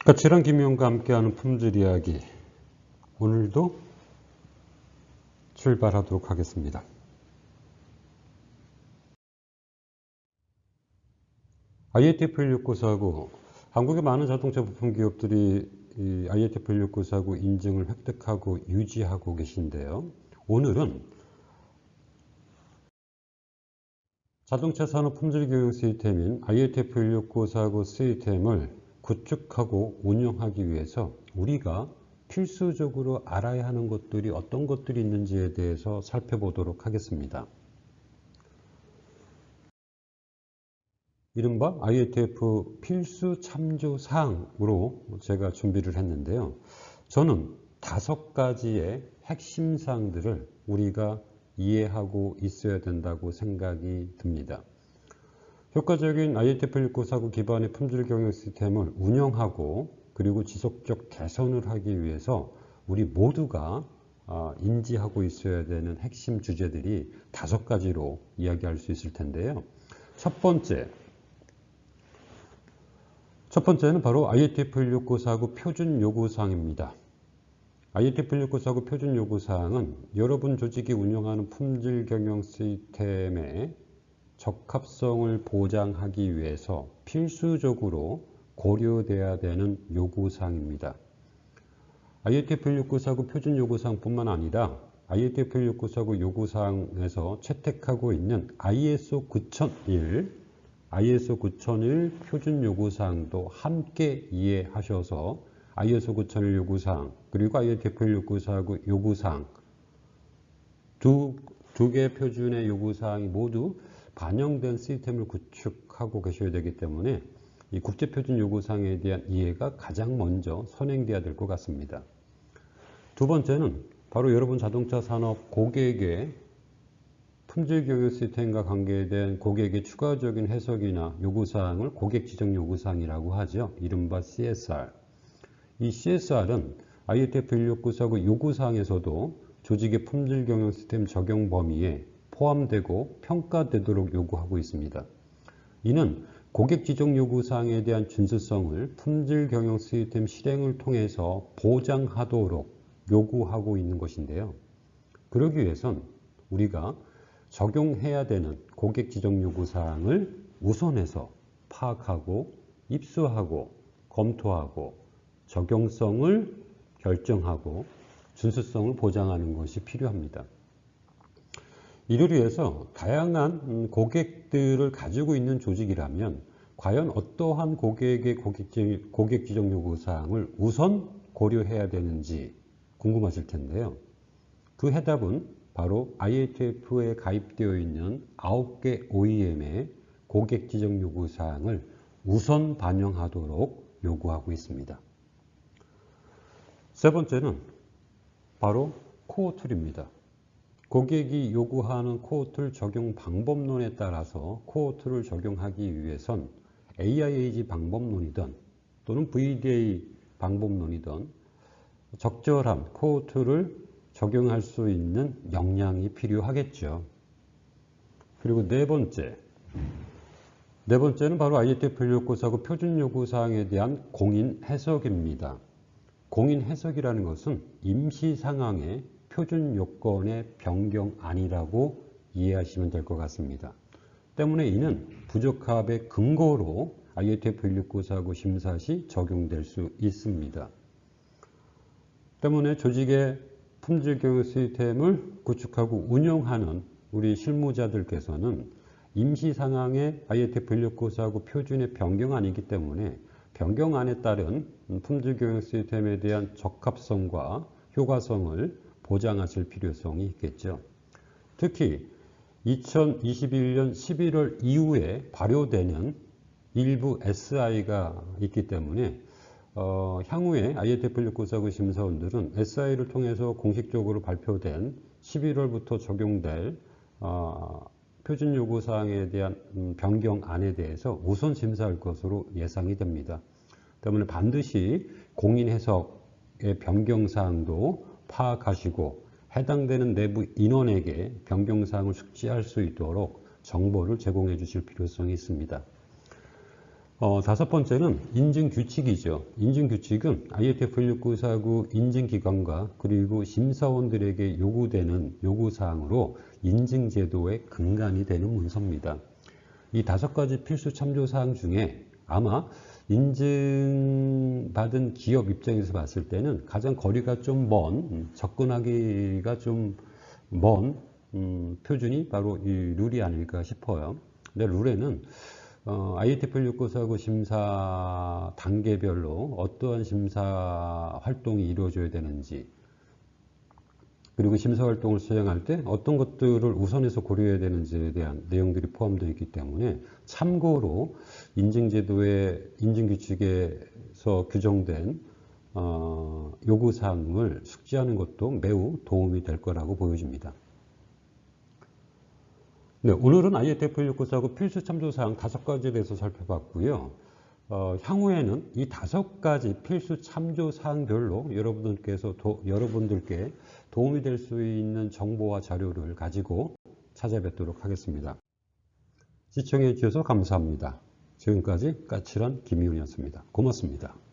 까칠한 김용과 함께하는 품질 이야기, 오늘도 출발하도록 하겠습니다. IATF 1694고 한국의 많은 자동차 부품 기업들이 이 IATF 1694고 인증을 획득하고 유지하고 계신데요. 오늘은 자동차 산업 품질 교육 시스템인 IATF 1694고 시스템을 구축하고 운영하기 위해서 우리가 필수적으로 알아야 하는 것들이 어떤 것들이 있는지에 대해서 살펴보도록 하겠습니다. 이른바 IATF 필수 참조 사항으로 제가 준비를 했는데요. 저는 5가지의 핵심 사항들을 우리가 이해하고 있어야 된다고 생각이 듭니다. 효과적인 IATF 1694고 기반의 품질 경영 시스템을 운영하고 그리고 지속적 개선을 하기 위해서 우리 모두가 인지하고 있어야 되는 핵심 주제들이 5가지로 이야기할 수 있을 텐데요. 첫 번째는 바로 IATF 1694고 표준 요구사항입니다. IATF 1694고 표준 요구사항은 여러분 조직이 운영하는 품질 경영 시스템의 적합성을 보장하기 위해서 필수적으로 고려돼야 되는 요구사항입니다. IATF 1694고 표준 요구사항뿐만 아니라 IATF 1694고 요구사항에서 채택하고 있는 ISO 9001 표준 요구사항도 함께 이해하셔서 ISO 9001 요구사항 그리고 IATF 1694고 요구사항 두 개의 표준의 요구사항이 모두 반영된 시스템을 구축하고 계셔야 되기 때문에 이 국제표준 요구사항에 대한 이해가 가장 먼저 선행돼야 될 것 같습니다. 두 번째는 바로 여러분 자동차 산업 고객의 품질 경영 시스템과 관계된 고객의 추가적인 해석이나 요구사항을 고객 지정 요구사항이라고 하죠. 이른바 CSR. 이 CSR은 IATF 1694고 요구사항에서도 조직의 품질 경영 시스템 적용 범위에 포함되고 평가되도록 요구하고 있습니다. 이는 고객 지정 요구사항에 대한 준수성을 품질 경영 시스템 실행을 통해서 보장하도록 요구하고 있는 것인데요. 그러기 위해선 우리가 적용해야 되는 고객 지정 요구사항을 우선해서 파악하고 입수하고 검토하고 적용성을 결정하고 준수성을 보장하는 것이 필요합니다. 이를 위해서 다양한 고객들을 가지고 있는 조직이라면 과연 어떠한 고객의 고객 지정 요구사항을 우선 고려해야 되는지 궁금하실 텐데요. 그 해답은 바로 IATF에 가입되어 있는 9개 OEM의 고객 지정 요구사항을 우선 반영하도록 요구하고 있습니다. 세 번째는 바로 코어 툴입니다. 고객이 요구하는 코어 툴 적용 방법론에 따라서 코어 툴을 적용하기 위해선 AIAG 방법론이든 또는 VDA 방법론이든 적절한 코어 툴을 적용할 수 있는 역량이 필요하겠죠. 그리고 네 번째는 바로 IATF 1694고 표준 요구사항에 대한 공인 해석입니다. 공인 해석이라는 것은 임시 상황의 표준 요건의 변경안이라고 이해하시면 될 것 같습니다. 때문에 이는 부적합의 근거로 IATF 1694고 심사 시 적용될 수 있습니다. 때문에 조직의 품질 경영 시스템을 구축하고 운영하는 우리 실무자들께서는 임시 상황의 IATF 1694고 표준의 변경안이기 때문에 변경안에 따른 품질 경영 시스템에 대한 적합성과 효과성을 보장하실 필요성이 있겠죠. 특히 2021년 11월 이후에 발효되는 일부 SI가 있기 때문에 향후에 IATF 1694고 심사원들은 SI를 통해서 공식적으로 발표된 11월부터 적용될 표준 요구사항에 대한 변경안에 대해서 우선 심사할 것으로 예상이 됩니다. 때문에 반드시 공인 해석의 변경사항도 파악하시고 해당되는 내부 인원에게 변경사항을 숙지할 수 있도록 정보를 제공해 주실 필요성이 있습니다. 다섯 번째는 인증규칙이죠. 인증규칙은 IATF 16949 인증기관과 그리고 심사원들에게 요구되는 요구사항으로 인증제도의 근간이 되는 문서입니다. 이 다섯 가지 필수 참조사항 중에 아마 인증받은 기업 입장에서 봤을 때는 가장 거리가 좀 먼, 접근하기가 좀 먼 표준이 바로 이 룰이 아닐까 싶어요. 근데 룰에는 IATF 16949 심사 단계별로 어떠한 심사 활동이 이루어져야 되는지, 그리고 심사 활동을 수행할 때 어떤 것들을 우선해서 고려해야 되는지에 대한 내용들이 포함되어 있기 때문에 참고로 인증제도의 인증규칙에서 규정된 요구사항을 숙지하는 것도 매우 도움이 될 거라고 보여집니다. 네, 오늘은 IATF 16949 필수 참조사항 5가지에 대해서 살펴봤고요. 향후에는 이 5가지 필수 참조사항별로 여러분들께 도움이 될 수 있는 정보와 자료를 가지고 찾아뵙도록 하겠습니다. 시청해 주셔서 감사합니다. 지금까지 까칠한 김희훈이었습니다. 고맙습니다.